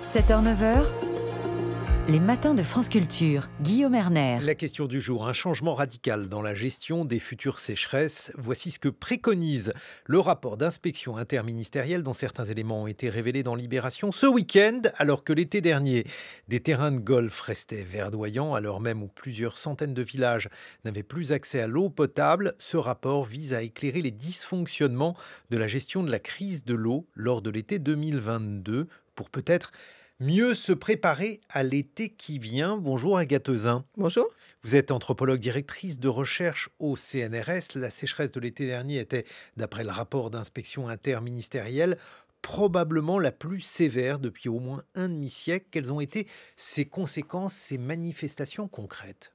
7h-9h, les matins de France Culture. Guillaume Erner. La question du jour, un changement radical dans la gestion des futures sécheresses. Voici ce que préconise le rapport d'inspection interministérielle dont certains éléments ont été révélés dans Libération ce week-end, alors que l'été dernier, des terrains de golf restaient verdoyants, alors même où plusieurs centaines de villages n'avaient plus accès à l'eau potable. Ce rapport vise à éclairer les dysfonctionnements de la gestion de la crise de l'eau lors de l'été 2022 pour peut-être mieux se préparer à l'été qui vient. Bonjour Agathe Euzin. Bonjour. Vous êtes anthropologue directrice de recherche au CNRS. La sécheresse de l'été dernier était, d'après le rapport d'inspection interministérielle, probablement la plus sévère depuis au moins un demi-siècle. Quelles ont été ses conséquences, ses manifestations concrètes ?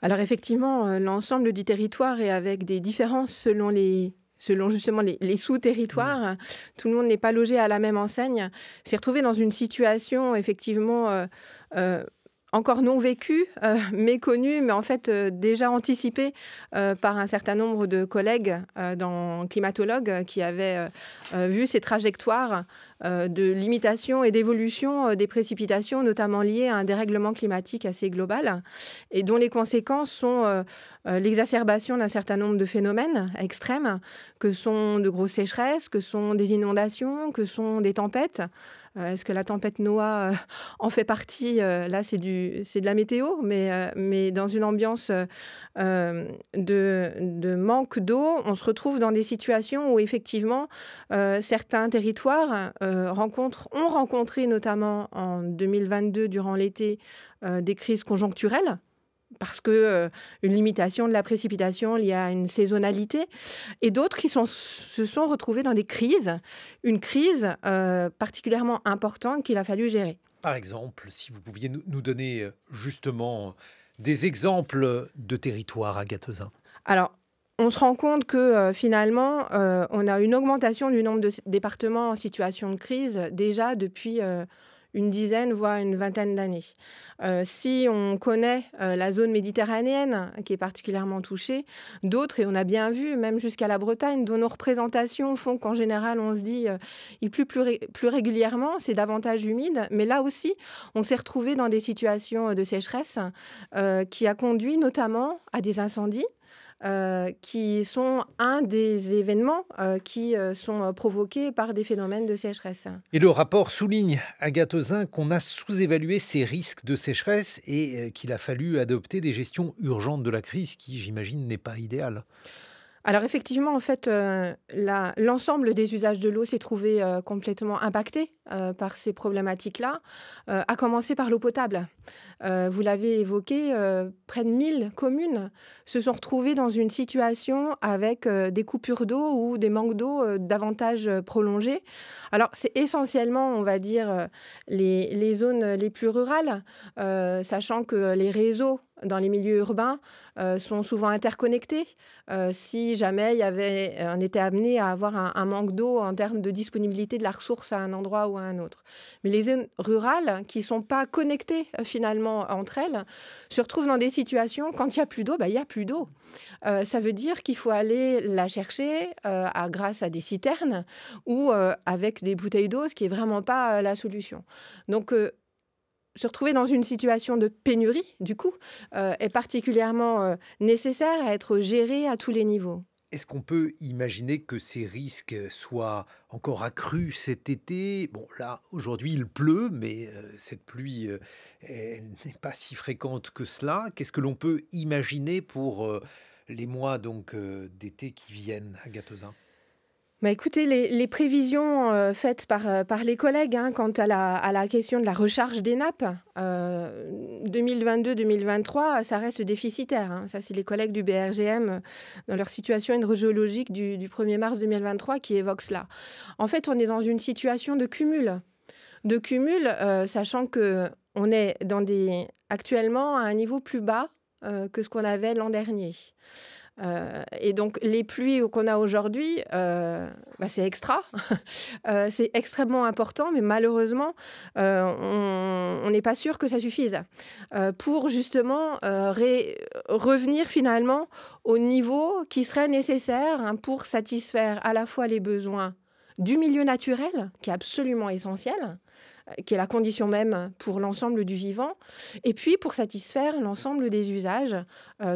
Alors effectivement, l'ensemble du territoire est avec des différences selon justement les sous-territoires. Tout le monde n'est pas logé à la même enseigne. S'est retrouvé dans une situation effectivement encore non vécue, méconnue, mais en fait déjà anticipée par un certain nombre de collègues climatologues qui avaient vu ces trajectoires de limitation et d'évolution des précipitations, notamment liées à un dérèglement climatique assez global, et dont les conséquences sont l'exacerbation d'un certain nombre de phénomènes extrêmes, que sont de grosses sécheresses, que sont des inondations, que sont des tempêtes. Est-ce que la tempête Noah en fait partie ? Là, c'est de la météo, mais dans une ambiance de manque d'eau, on se retrouve dans des situations où effectivement certains territoires ont rencontré, notamment en 2022, durant l'été, des crises conjoncturelles, parce que une limitation de la précipitation liée à une saisonnalité, et d'autres qui se sont retrouvés dans des crises, une crise particulièrement importante qu'il a fallu gérer. Par exemple, si vous pouviez nous donner justement des exemples de territoires, Agathe Euzin. Alors, on se rend compte que finalement, on a une augmentation du nombre de départements en situation de crise déjà depuis une dizaine, voire une vingtaine d'années. Si on connaît la zone méditerranéenne, qui est particulièrement touchée, d'autres, et on a bien vu, même jusqu'à la Bretagne, dont nos représentations font qu'en général, on se dit il pleut plus régulièrement, c'est davantage humide, mais là aussi, on s'est retrouvé dans des situations de sécheresse qui a conduit notamment à des incendies, qui sont un des événements qui sont provoqués par des phénomènes de sécheresse. Et le rapport souligne, Agathe Euzin, qu'on a sous-évalué ces risques de sécheresse et qu'il a fallu adopter des gestions urgentes de la crise qui, j'imagine, n'est pas idéale. Alors effectivement, en fait, l'ensemble des usages de l'eau s'est trouvé complètement impacté par ces problématiques-là, à commencer par l'eau potable. Vous l'avez évoqué, près de 1000 communes se sont retrouvées dans une situation avec des coupures d'eau ou des manques d'eau davantage prolongés. Alors c'est essentiellement, on va dire, les zones les plus rurales, sachant que les réseaux dans les milieux urbains sont souvent interconnectés. Si jamais on était amené à avoir un manque d'eau en termes de disponibilité de la ressource à un endroit ou à un autre. Mais les zones rurales, qui ne sont pas connectées finalement entre elles, se retrouvent dans des situations, quand il n'y a plus d'eau, il n'y a plus d'eau. Ça veut dire qu'il faut aller la chercher grâce à des citernes ou avec des bouteilles d'eau, ce qui n'est vraiment pas la solution. Donc, se retrouver dans une situation de pénurie, du coup, est particulièrement nécessaire à être géré à tous les niveaux. Est-ce qu'on peut imaginer que ces risques soient encore accrus cet été ? Bon, là, aujourd'hui, il pleut, mais cette pluie elle n'est pas si fréquente que cela. Qu'est-ce que l'on peut imaginer pour les mois d'été qui viennent, Agathe Euzin ? Écoutez, les prévisions faites par les collègues quant à la question de la recharge des nappes, 2022-2023, ça reste déficitaire. Ça, c'est les collègues du BRGM dans leur situation hydrogéologique du 1er mars 2023 qui évoquent cela. En fait, on est dans une situation de cumul. Sachant qu'on est actuellement à un niveau plus bas que ce qu'on avait l'an dernier. Et donc, les pluies qu'on a aujourd'hui, c'est extra. C'est extrêmement important, mais malheureusement, on n'est pas sûr que ça suffise pour justement revenir finalement au niveau qui serait nécessaire pour satisfaire à la fois les besoins du milieu naturel, qui est absolument essentiel, qui est la condition même pour l'ensemble du vivant, et puis pour satisfaire l'ensemble des usages.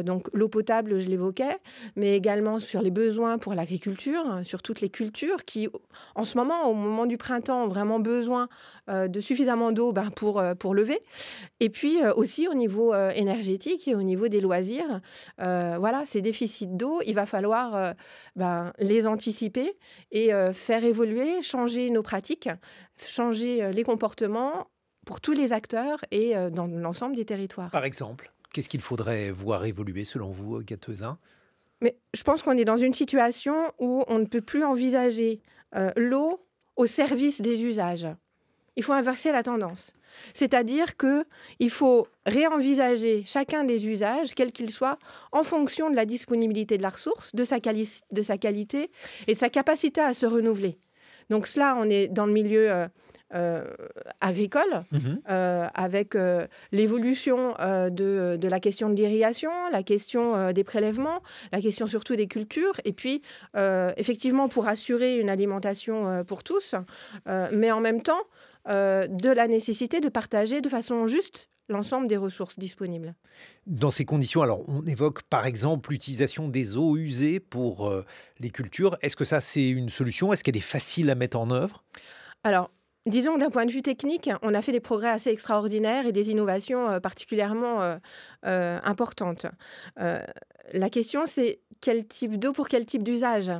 Donc l'eau potable, je l'évoquais, mais également sur les besoins pour l'agriculture, sur toutes les cultures qui, en ce moment, au moment du printemps, ont vraiment besoin de suffisamment d'eau pour lever. Et puis aussi au niveau énergétique et au niveau des loisirs. Voilà, ces déficits d'eau, il va falloir les anticiper et faire évoluer, changer nos pratiques, changer les comportements pour tous les acteurs et dans l'ensemble des territoires. Par exemple, qu'est-ce qu'il faudrait voir évoluer selon vous, Gattezin ? Mais je pense qu'on est dans une situation où on ne peut plus envisager l'eau au service des usages. Il faut inverser la tendance. C'est-à-dire qu'il faut réenvisager chacun des usages, quels qu'ils soient, en fonction de la disponibilité de la ressource, de sa qualité et de sa capacité à se renouveler. Donc cela, on est dans le milieu agricole, avec l'évolution de la question de l'irrigation, la question des prélèvements, la question surtout des cultures, et puis effectivement pour assurer une alimentation pour tous, mais en même temps de la nécessité de partager de façon juste l'ensemble des ressources disponibles. Dans ces conditions, alors on évoque par exemple l'utilisation des eaux usées pour les cultures. Est-ce que ça c'est une solution ? Est-ce qu'elle est facile à mettre en œuvre ? Alors, disons que d'un point de vue technique, on a fait des progrès assez extraordinaires et des innovations particulièrement importantes. La question, c'est quel type d'eau pour quel type d'usage,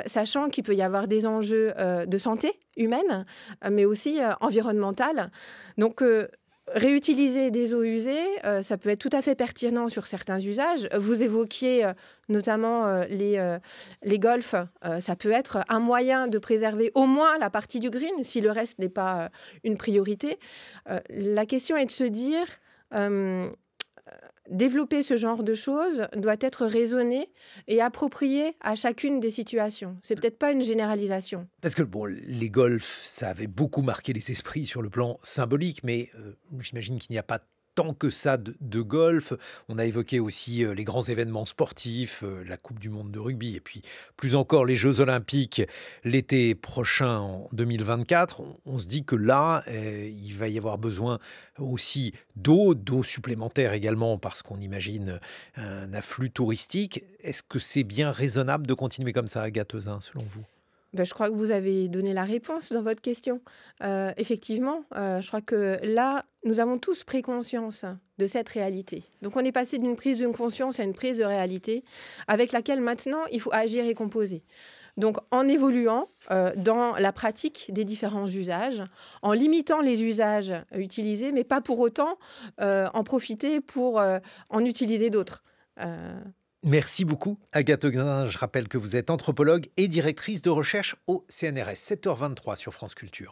sachant qu'il peut y avoir des enjeux de santé humaine, mais aussi environnementale. Donc, réutiliser des eaux usées, ça peut être tout à fait pertinent sur certains usages. Vous évoquiez notamment les golfs. Ça peut être un moyen de préserver au moins la partie du green, si le reste n'est pas une priorité. La question est de se dire... développer ce genre de choses doit être raisonné et approprié à chacune des situations. C'est peut-être pas une généralisation. Parce que bon, les golfs, ça avait beaucoup marqué les esprits sur le plan symbolique, mais j'imagine qu'il n'y a pas tant que ça de golf. On a évoqué aussi les grands événements sportifs, la Coupe du monde de rugby, et puis plus encore les Jeux olympiques l'été prochain en 2024. On se dit que là, il va y avoir besoin aussi d'eau supplémentaire également, parce qu'on imagine un afflux touristique. Est-ce que c'est bien raisonnable de continuer comme ça, Gattezin, selon vous ? Je crois que vous avez donné la réponse dans votre question. Effectivement, je crois que là, nous avons tous pris conscience de cette réalité. Donc on est passé d'une prise de conscience à une prise de réalité avec laquelle maintenant, il faut agir et composer. Donc en évoluant dans la pratique des différents usages, en limitant les usages utilisés, mais pas pour autant en profiter pour en utiliser d'autres. Merci beaucoup, Agathe Gattezin. Je rappelle que vous êtes anthropologue et directrice de recherche au CNRS. 7h23 sur France Culture.